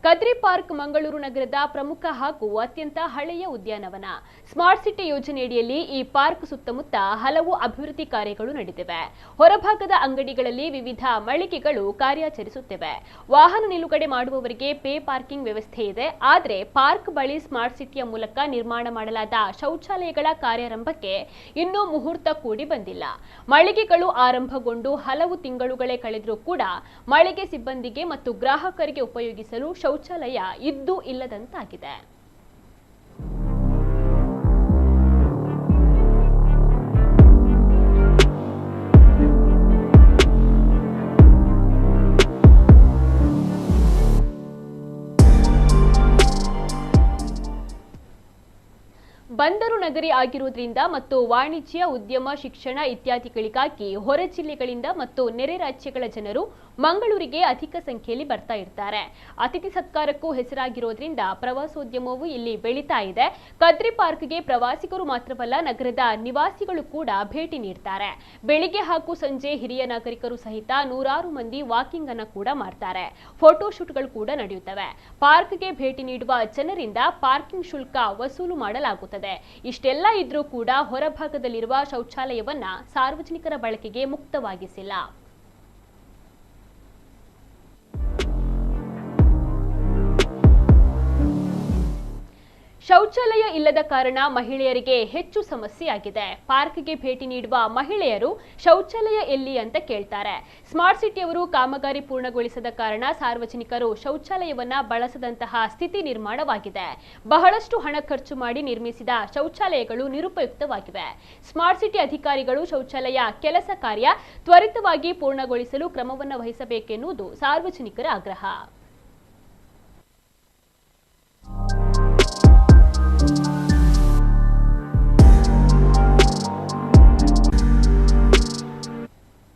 Kadri park Mangaluru ನಗರದ ಪ್ರಮುಖ ಹಾಗೂ ಅತ್ಯಂತ ಹಳೆಯ ಉದ್ಯಾನವನ. ಸ್ಮಾರ್ಟ್ ಸಿಟಿ ಯೋಜನೆಯಡಿಯಲ್ಲಿ ಈ ಪಾರ್ಕ್ ಸುತ್ತಮುತ್ತ ಹಲವು ಅಭಿವೃದ್ಧಿ ಕಾರ್ಯಗಳು ನಡೆದಿವೆ. ಹೊರಭಾಗದ ಅಂಗಡಿಗಳಲ್ಲಿ ವಿವಿಧ ಮಳಿಗೆಗಳು ಕಾರ್ಯಾಚರಿಸುತ್ತಿವೆ. ವಾಹನ ನಿಲುಗಡೆ ಮಾಡುವವರಿಗೆ ಪೇ ಪಾರ್ಕಿಂಗ್ ವ್ಯವಸ್ಥೆ ಇದೆ. ಆದರೆ ಪಾರ್ಕ್ ಬಳಿ ಸ್ಮಾರ್ಟ್ ಸಿಟಿಯ ಮೂಲಕ ನಿರ್ಮಾಣ ಮಾಡಲಾದ ಶೌಚಾಲಯಗಳ ಕಾರ್ಯಾರಂಭಕ್ಕೆ ಇನ್ನೂ ಮುಹೂರ್ತ ಕೂಡಿ ಬಂದಿಲ್ಲ. ಮಳಿಗೆಗಳು ಆರಂಭಗೊಂಡು ಹಲವು ತಿಂಗಳುಗಳೇ ಕಳೆದರೂ ಕೂಡ ಮಳಿಗೆ ಸಿಬ್ಬಂದಿಗೆ ಮತ್ತು ಗ್ರಾಹಕರಿಗೆ ಉಪಯೋಗಿಸಲು ಶೌಚಾಲಯ ಇದ್ದೂ ಇಲ್ಲದಂತಾಗಿದೆ. ಬಂದರು ನಗರಿ ಆಗಿರುವುದರಿಂದ ಮತ್ತು ವಾಣಿಜ್ಯ, ಉದ್ಯಮ, ಶಿಕ್ಷಣ ಇತ್ಯಾದಿಗಳಿಗಾಗಿ ಹೊರ ಜಿಲ್ಲೆಗಳಿಂದ ಮತ್ತು ನೆರೆ ರಾಜ್ಯಗಳ ಜನರು ಮಂಗಳೂರಿಗೆ ಅಧಿಕ ಸಂಖ್ಯೆಯಲ್ಲಿ ಬರ್ತಾ ಇರ್ತಾರೆ. ಅತಿಥಿ ಸತ್ಕಾರಕ್ಕೂ ಹೆಸರಾಗಿರೋದ್ರಿಂದ ಪ್ರವಾಸೋದ್ಯಮವು ಇಲ್ಲಿ ಬೆಳೀತಾ ಇದೆ. ಕದ್ರಿ ಪಾರ್ಕ್ಗೆ ಪ್ರವಾಸಿಗರು ಮಾತ್ರವಲ್ಲ, ನಗರದ ನಿವಾಸಿಗಳು ಕೂಡ ಭೇಟಿ ನೀಡ್ತಾರೆ. ಬೆಳಿಗ್ಗೆ ಹಾಗೂ ಸಂಜೆ ಹಿರಿಯ ನಾಗರಿಕರು ಸಹಿತ ನೂರಾರು ಮಂದಿ ವಾಕಿಂಗ್ ಅನ್ನು ಕೂಡ ಮಾಡ್ತಾರೆ. ಫೋಟೋಶೂಟ್ಗಳು ಕೂಡ ನಡೆಯುತ್ತವೆ. ಪಾರ್ಕ್ಗೆ ಭೇಟಿ ನೀಡುವ ಜನರಿಂದ ಪಾರ್ಕಿಂಗ್ ಶುಲ್ಕ ವಸೂಲು ಮಾಡಲಾಗುತ್ತದೆ. ಇಷ್ಟೆಲ್ಲ ಇದ್ರೂ ಕೂಡ ಹೊರಭಾಗದಲ್ಲಿರುವ ಶೌಚಾಲಯವನ್ನ ಸಾರ್ವಜನಿಕರ ಬಳಕೆಗೆ ಮುಕ್ತವಾಗಿಸಿಲ್ಲ. ಶೌಚಾಲಯ ಇಲ್ಲದ ಕಾರಣ ಮಹಿಳೆಯರಿಗೆ ಹೆಚ್ಚು ಸಮಸ್ಯೆಯಾಗಿದೆ. ಪಾರ್ಕ್ಗೆ ಭೇಟಿ ನೀಡುವ ಮಹಿಳೆಯರು ಶೌಚಾಲಯ ಎಲ್ಲಿ ಅಂತ ಕೇಳ್ತಾರೆ. ಸ್ಮಾರ್ಟ್ ಸಿಟಿಯವರು ಕಾಮಗಾರಿ ಪೂರ್ಣಗೊಳಿಸದ ಕಾರಣ ಸಾರ್ವಜನಿಕರು ಶೌಚಾಲಯವನ್ನ ಬಳಸದಂತಹ ಸ್ಥಿತಿ ನಿರ್ಮಾಣವಾಗಿದೆ. ಬಹಳಷ್ಟು ಹಣ ಖರ್ಚು ಮಾಡಿ ನಿರ್ಮಿಸಿದ ಶೌಚಾಲಯಗಳು ನಿರುಪಯುಕ್ತವಾಗಿವೆ. ಸ್ಮಾರ್ಟ್ ಸಿಟಿ ಅಧಿಕಾರಿಗಳು ಶೌಚಾಲಯ ಕೆಲಸ ಕಾರ್ಯ ತ್ವರಿತವಾಗಿ ಪೂರ್ಣಗೊಳಿಸಲು ಕ್ರಮವನ್ನು ವಹಿಸಬೇಕೆನ್ನುವುದು ಸಾರ್ವಜನಿಕರ ಆಗ್ರಹ.